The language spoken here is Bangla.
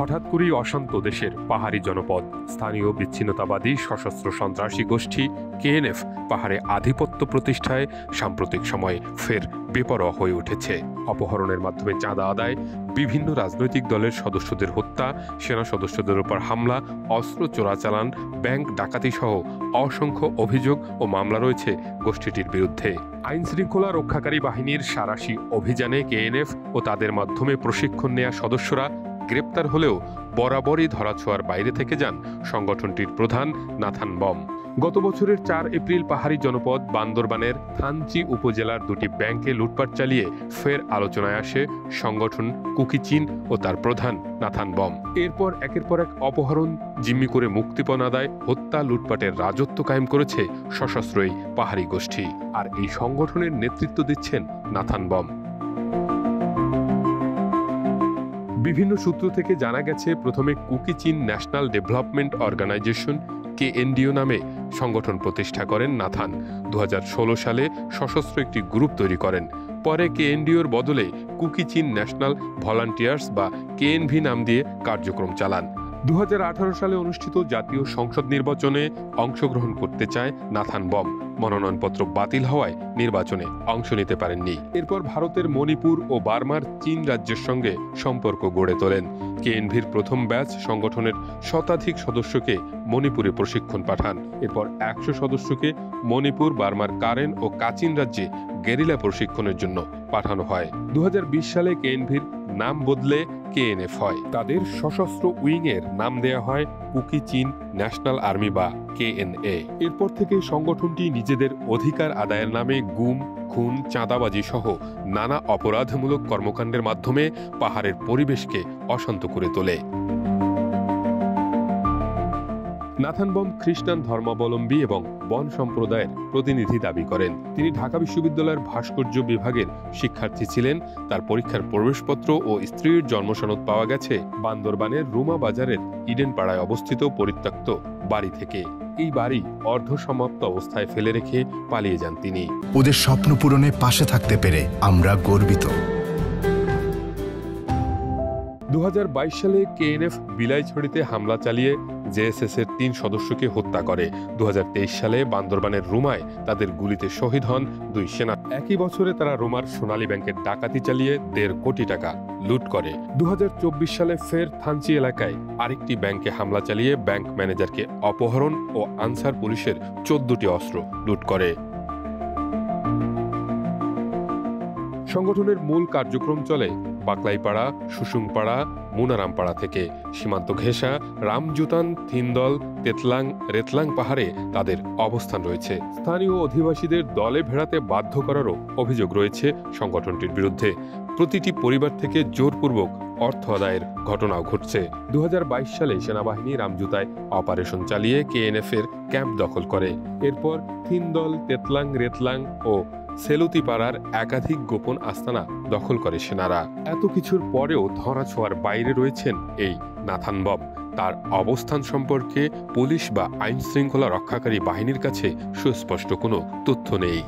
হঠাৎ করেই অশান্ত দেশের পাহাড়ি জনপদ। স্থানীয় বিচ্ছিন্নতাবাদী সশস্ত্র সন্ত্রাসী গোষ্ঠী কেএনএফ পাহাড়ে আধিপত্য প্রতিষ্ঠায় সাম্প্রতিক সময়ে ফের বেপরোয়া হয়ে উঠেছে। অপহরণের মাধ্যমে চাঁদা আদায়, বিভিন্ন রাজনৈতিক দলের সদস্যদের হত্যা, সেনা সদস্যদের উপর হামলা, অস্ত্র চোরাচালান, ব্যাংক ডাকাতি সহ অসংখ্য অভিযোগ ও মামলা রয়েছে গোষ্ঠীটির বিরুদ্ধে। আইন শৃঙ্খলা রক্ষাকারী বাহিনীর সাঁড়াশি অভিযানে কেএনএফ ও তাদের মাধ্যমে প্রশিক্ষণ নেয়া সদস্যরা গ্রেপ্তার হলেও বরাবরই ধরাছোঁয়ার বাইরে থেকে যান সংগঠনটির প্রধান নাথান বম। গত বছরের ৪ এপ্রিল পাহাড়ি জনপদ বান্দরবানের থানচি উপজেলার দুটি ব্যাংকে লুটপাট চালিয়ে ফের আলোচনায় আসে সংগঠন কুকিচিন ও তার প্রধান নাথান বম। এরপর একের পর এক অপহরণ, জিম্মি করে মুক্তিপণ আদায়, হত্যা, লুটপাটের রাজত্ব কায়েম করেছে সশস্ত্র এই পাহাড়ি গোষ্ঠী। আর এই সংগঠনের নেতৃত্ব দিচ্ছেন নাথান বম। বিভিন্ন সূত্র থেকে জানা গেছে, প্রথমে কুকিচিন ন্যাশনাল ডেভেলপমেন্ট অর্গানাইজেশন কেএনডিও নামে সংগঠন প্রতিষ্ঠা করেন নাথান। ২০১৬ সালে সশস্ত্র একটি গ্রুপ তৈরি করেন। পরে কেএনডিওর বদলে কুকিচিন ন্যাশনাল ভলান্টিয়ার্স বা কেএনভি নাম দিয়ে কার্যক্রম চালান। ২০১৮ সালে অনুষ্ঠিত জাতীয় সংসদ নির্বাচনে অংশগ্রহণ করতে চায় নাথান বম। মনোনয়নপত্র বাতিল হওয়ায় নির্বাচনে অংশ নিতে পারেননি। এরপর ভারতের মণিপুর ও বার্মার চীন রাজ্যের সঙ্গে সম্পর্ক গড়ে তোলেন। কেএনভির প্রথম ব্যাচ সংগঠনের শতাধিক সদস্যকে মণিপুরে প্রশিক্ষণ পাঠান। এরপর ১০০ সদস্যকে মণিপুর, বার্মার কারেন ও কাচিন রাজ্যে গেরিলা প্রশিক্ষণের জন্য পাঠানো হয়। ২০২০ সালে কেএনভির নাম বদলে কেএনএফ হয়। তাদের সশস্ত্র উইংয়ের নাম দেয়া হয় কুকিচিন ন্যাশনাল আর্মি বা কেএনএ। এরপর থেকে সংগঠনটি নিজেদের অধিকার আদায়ের নামে গুম, খুন, চাঁদাবাজি সহ নানা অপরাধমূলক কর্মকাণ্ডের মাধ্যমে পাহাড়ের পরিবেশকে অশান্ত করে তোলে। নাথান বম খ্রিস্টান ধর্মাবলম্বী এবং বন সম্প্রদায়ের প্রতিনিধি দাবি করেন। তিনি ঢাকা বিশ্ববিদ্যালয়ের ভাস্কর্য বিভাগের শিক্ষার্থী ছিলেন। তার পরীক্ষার প্রবেশপত্র ও স্ত্রীর জন্মসনদ পাওয়া গেছে বান্দরবানের রুমা বাজারের ইডেন পাড়ায় অবস্থিত পরিত্যক্ত বাড়ি থেকে। এই বাড়ি অর্ধসমাপ্ত অবস্থায় ফেলে রেখে পালিয়ে যান তিনি। ওদের স্বপ্ন পূরণে পাশে থাকতে পেরে আমরা গর্বিত। ২০২২ সালে কেএনএফ বিলাইছড়িতে হামলা চালিয়ে জেএসএস এর ৩ সদস্যকে হত্যা করে। ২০২৩ সালে বান্দরবানের রুমায় তাদের গুলিতে শহীদ হন ২ সেনা। একই বছরে তারা রুমার সোনালী ব্যাংকের ডাকাতি চালিয়ে ১.৫ কোটি টাকা লুট করে। ২০২৪ সালে ফের থানচি এলাকায় আরেকটি ব্যাংকে হামলা চালিয়ে ব্যাংক ম্যানেজারকে অপহরণ ও আনসার পুলিশের ১৪টি অস্ত্র লুট করে। সংগঠনের মূল কার্যক্রম চলে বাকলাইপাড়া, সুসুংপাড়া, মুনারামপাড়া থেকে। সীমান্ত ঘেঁষা রামজুতান, থিন্দল, তেতলাং, রেতলাং পাহাড়ে তাদের অবস্থান রয়েছে। স্থানীয় অধিবাসীদের দলে ভেড়াতে বাধ্য করারও অভিযোগ রয়েছে সংগঠনটির বিরুদ্ধে। প্রতিটি পরিবার থেকে জোরপূর্বক অর্থ আদায়ের ঘটনাও ঘটছে। ২০২২ সালে সেনাবাহিনী রামজুতায় অপারেশন চালিয়ে কেএনএফ এর ক্যাম্প দখল করে। এরপর থিন্দল, তেতলাং, রেতলাং ও সেলুতিপাড়ার একাধিক গোপন আস্তানা দখল করে সেনারা। এত কিছুর পরেও ধরাছোঁয়ার বাইরে রয়েছেন এই নাথান বম। তার অবস্থান সম্পর্কে পুলিশ বা আইন শৃঙ্খলা রক্ষাকারী বাহিনীর কাছে সুস্পষ্ট কোনো তথ্য নেই।